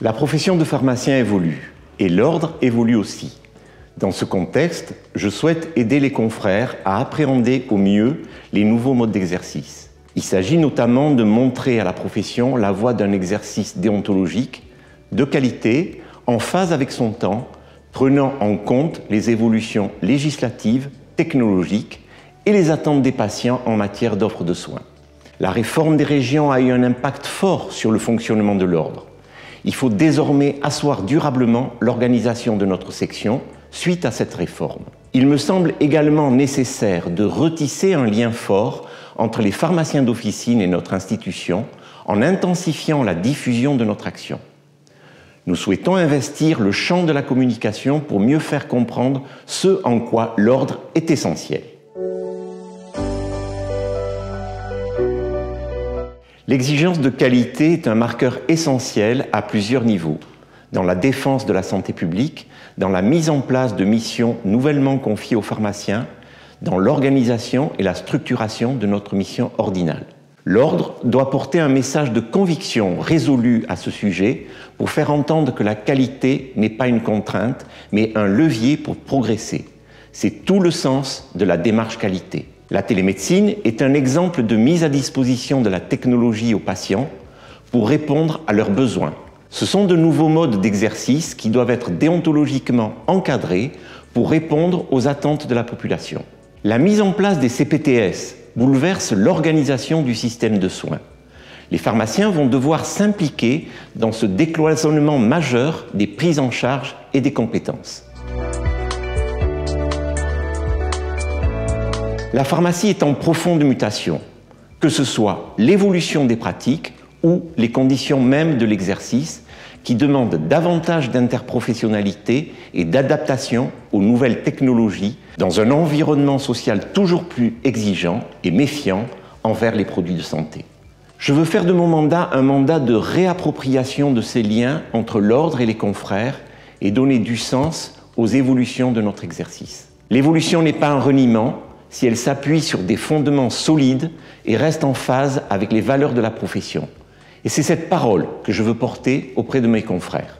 La profession de pharmacien évolue et l'ordre évolue aussi. Dans ce contexte, je souhaite aider les confrères à appréhender au mieux les nouveaux modes d'exercice. Il s'agit notamment de montrer à la profession la voie d'un exercice déontologique, de qualité, en phase avec son temps, prenant en compte les évolutions législatives, technologiques et les attentes des patients en matière d'offre de soins. La réforme des régions a eu un impact fort sur le fonctionnement de l'ordre. Il faut désormais asseoir durablement l'organisation de notre section suite à cette réforme. Il me semble également nécessaire de retisser un lien fort entre les pharmaciens d'officine et notre institution en intensifiant la diffusion de notre action. Nous souhaitons investir le champ de la communication pour mieux faire comprendre ce en quoi l'ordre est essentiel. L'exigence de qualité est un marqueur essentiel à plusieurs niveaux, dans la défense de la santé publique, dans la mise en place de missions nouvellement confiées aux pharmaciens, dans l'organisation et la structuration de notre mission ordinale. L'ordre doit porter un message de conviction résolu à ce sujet pour faire entendre que la qualité n'est pas une contrainte, mais un levier pour progresser. C'est tout le sens de la démarche qualité. La télémédecine est un exemple de mise à disposition de la technologie aux patients pour répondre à leurs besoins. Ce sont de nouveaux modes d'exercice qui doivent être déontologiquement encadrés pour répondre aux attentes de la population. La mise en place des CPTS bouleverse l'organisation du système de soins. Les pharmaciens vont devoir s'impliquer dans ce décloisonnement majeur des prises en charge et des compétences. La pharmacie est en profonde mutation, que ce soit l'évolution des pratiques ou les conditions mêmes de l'exercice qui demandent davantage d'interprofessionnalité et d'adaptation aux nouvelles technologies dans un environnement social toujours plus exigeant et méfiant envers les produits de santé. Je veux faire de mon mandat un mandat de réappropriation de ces liens entre l'ordre et les confrères et donner du sens aux évolutions de notre exercice. L'évolution n'est pas un reniement si elle s'appuie sur des fondements solides et reste en phase avec les valeurs de la profession. Et c'est cette parole que je veux porter auprès de mes confrères.